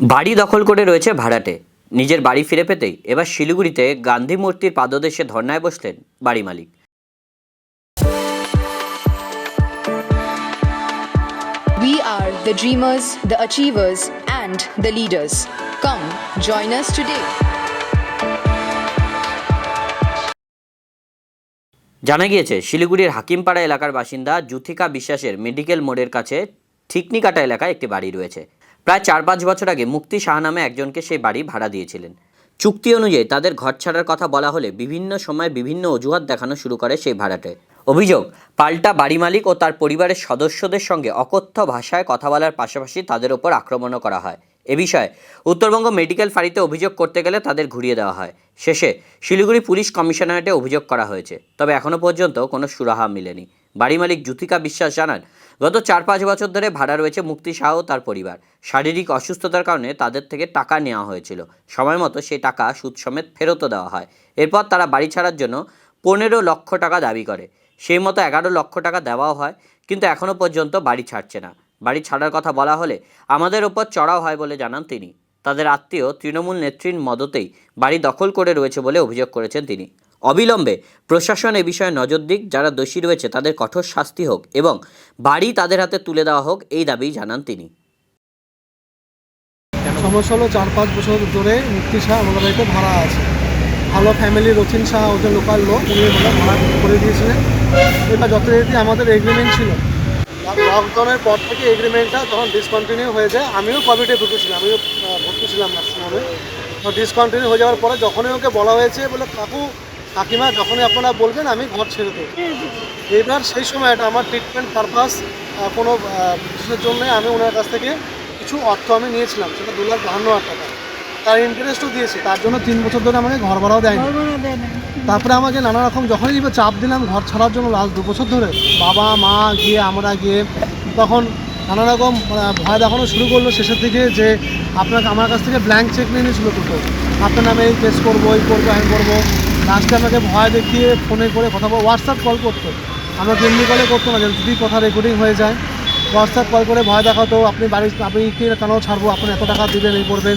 বাড়ি দখল করে রয়েছে ভাড়াটে। নিজের বাড়ি ফিরে পেতেই এবার শিলিগুড়িতে গান্ধী মূর্তির পাদদেশে ধর্নায় বসলেন বাড়ি মালিক। We are the dreamers, the achievers, and the leaders. Come, join us today. জানা গিয়েছে শিলিগুড়ির হাকিমপাড়া এলাকার বাসিন্দা যুথিকা বিশ্বাসের মেডিকেল মোড়ের কাছে ঠিকনিকাটা এলাকায় একটি বাড়ি রয়েছে। প্রায় 4-5 বছর আগে মুক্তি সাহা নামে একজনকে সেই বাড়ি ভাড়া দিয়েছিলেন। চুক্তি অনুযায়ী তাদের ঘর ছাড়ার কথা বলা হলে বিভিন্ন সময় বিভিন্ন অজুহাত দেখানো শুরু করে সেই ভাড়াটে। অভিযোগ, পাল্টা বাড়ি মালিক ও তার পরিবারের সদস্যদের সঙ্গে অকথ্য ভাষায় কথা বলার পাশাপাশি তাদের ওপর আক্রমণও করা হয়। এ বিষয়ে উত্তরবঙ্গ মেডিকেল ফাঁড়িতে অভিযোগ করতে গেলে তাদের ঘুরিয়ে দেওয়া হয়। শেষে শিলিগুড়ি পুলিশ কমিশনারেটে অভিযোগ করা হয়েছে, তবে এখনও পর্যন্ত কোনো সুরাহা মেলেনি। বাড়ি মালিক যুথিকা বিশ্বাস জানান, গত 4-5 বছর ধরে ভাড়া রয়েছে মুক্তি সাহা ও তার পরিবার। শারীরিক অসুস্থতার কারণে তাদের থেকে টাকা নেওয়া হয়েছিল, সময় মতো সেই টাকা সুদ সমেত ফেরতও দেওয়া হয়। এরপর তারা বাড়ি ছাড়ার জন্য 15 লক্ষ টাকা দাবি করে। সেই মতো 11 লক্ষ টাকা দেওয়াও হয়, কিন্তু এখনও পর্যন্ত বাড়ি ছাড়ছে না। বাড়ি ছাড়ার কথা বলা হলে আমাদের ওপর চড়াও হয় বলে জানান তিনি। তাদের আত্মীয় তৃণমূল নেত্রীর মদতেই বাড়ি দখল করে রয়েছে বলে অভিযোগ করেছেন তিনি। অবিলম্বে প্রশাসন এ বিষয়ে নজর দিক, যারা দোষী রয়েছে তাদের কঠোর শাস্তি হোক এবং বাড়ি তাদের হাতে তুলে দেওয়া হোক, এই দাবি জানান তিনি। সমস্যা হলো 4-5 বছর ধরে মুক্তি সাহা আমাদের বাড়িতে ভাড়া আছে। ভালো ফ্যামিলি, রথিন সাহা ওদের লোকাল লোক, উনি ভাড়া করে দিয়েছিলেন। এটা যথারীতি আমাদের এগ্রিমেন্ট ছিল। লকডাউনের পর থেকে এগ্রিমেন্টটা যখন ডিসকন্টিনিউ হয়ে যায়, আমিও কোভিডে ভুগেছিলাম, আমিও ভর্তি ছিলাম ম্যাক্সিমামে। তো ডিসকন্টিনিউ হয়ে যাওয়ার পরে যখনই ওকে বলা হয়েছে, বলে কাকিমা যখনই আপনারা বলবেন আমি ঘর ছেড়ে দেবো। এবার সেই সময়টা আমার ট্রিটমেন্ট পারপাস কোনো বিশেষের জন্য আমি ওনার কাছ থেকে কিছু অর্থ আমি নিয়েছিলাম, সেটা 2,52,000 টাকা। তার ইন্টারেস্টও দিয়েছে, তার জন্য 3 বছর ধরে আমাকে ঘর ভাড়াও দেয়নি। তারপরে আমাকে নানা রকম যখনই চাপ দিলাম ঘর ছাড়ার জন্য, লাস্ট 2 বছর ধরে বাবা মা গিয়ে আমরা গিয়ে তখন নানা রকম ভয় দেখানো শুরু করলো। শেষের দিকে যে আমার কাছ থেকে ব্ল্যাঙ্ক চেক নিয়ে নিয়েছিল দুটো, আপনার নামে এই কেস করবো, এই করবো, আমি করবো। লাস্টে আমাকে ভয় দেখিয়ে ফোনে করে কথা বল, হোয়াটসঅ্যাপ কল করতো, আমরা এমনি কলে করতো না, যদি কথা রেকর্ডিং হয়ে যায় হোয়াটসঅ্যাপ কল করে ভয় দেখাতো, আপনি কি কেন ছাড়বো, আপনি এত টাকা দিবেন, এই করবেন।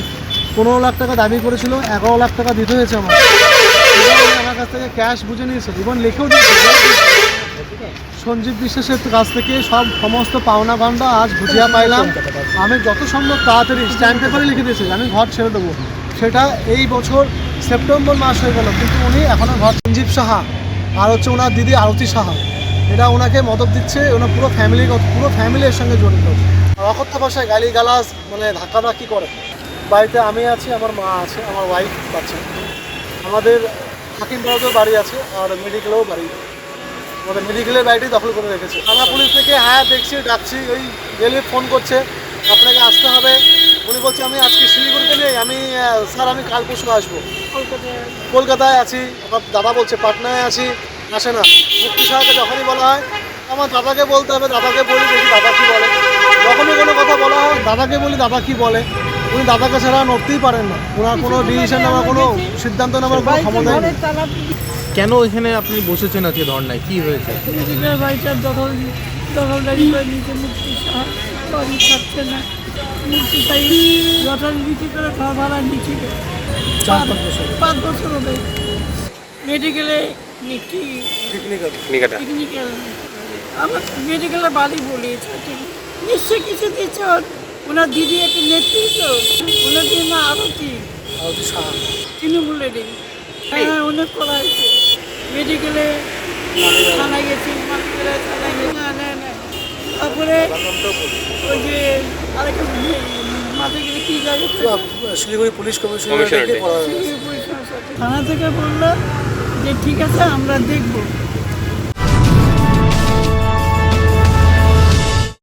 15 লাখ টাকা দাবি করেছিল, 11 লাখ টাকা দিতে হয়েছে আমার কাছ থেকে ক্যাশ বুঝে নিয়েছে, জীবন লিখেও দিয়েছে। সঞ্জীব বিশ্বাসের কাছ থেকে সমস্ত পাওনা গন্ডা আজ বুঝিয়া পাইলাম। আমি যত সম্ভব তাড়াতাড়ি স্ট্যাম্প পেপারে লিখে দিয়েছি আমি ঘর ছেড়ে দেবো। সেটা এই বছর সেপ্টেম্বর মাস হয়ে গেল, কিন্তু উনি এখনও ঘর। সঞ্জীব সাহা আর হচ্ছে ওনার দিদি আরতি সাহা, এটা ওনাকে মদত দিচ্ছে। ওনার পুরো ফ্যামিলি এর সঙ্গে জড়িত। অকথ্য ভাষায় গালিগালাজ, ধাক্কাধাক্কি করে। বাড়িতে আমি আছি, আমার মা আছে, আমার ওয়াইফ, বাচ্চা। আমাদের হাকিমপাড়াতেও বাড়ি আছে আর মেডিকেলেও বাড়ি। আমাদের মেডিকেলের বাড়িটি দখল করে রেখেছে। থানা পুলিশ থেকে দেখছি, ডাকছি, ওই গেলে ফোন করছে আপনাকে আসতে হবে। উনি বলছে আমি আজকে শিলিগুড়িতে নেই, স্যার আমি কাল পরশু আসবো। কলকাতায় আছি, আমার দাদা বলছে পাটনায় আছি, আসে না। মুক্তি সাহাকে যখনই বলা হয় আমার দাদাকে বলতে হবে, দাদাকে বলি, দেখি দাদা কী বলে। যখনই কোনো কথা বলা হয় দাদাকে বলি, দাদা কী বলে। উনি দাদাকে ছাড়া নড়তেই পারেন না, ওনার কোনো ডিসিশন নেওয়ার, কোনো সিদ্ধান্ত নেওয়ার কোনো ক্ষমতা নেই। কেন এখানে আপনি বসেছেন আজকে ধর্নায়, কি হয়েছে? বাড়িটার দখলদারি করে নিচে মুক্তি সাহা বাড়ি থাকছে না। মুক্তি সাহা যথারীতি করে ঘর ভাড়া নিচ্ছিল 5 বছর হবে। মেডিকেলে টেকনিক্যাল আমার মেডিকেলে বাড়ি বলিয়েছে, নিশ্চয়ই কিছু দিচ্ছে। ওনার দিদি একটি নেতৃত্ব, ওনার জন্য আরতি তৃণমূলেরই। হ্যাঁ, অনেক করা হয়েছে। মেডিকেলে থানায় গেছি, তারপরে ওই যে আরেকটা মাঠে গেলে কী জায়গা, শিলিগুড়ি পুলিশ কমিশনার থানা থেকে বললো যে ঠিক আছে আমরা দেখবো।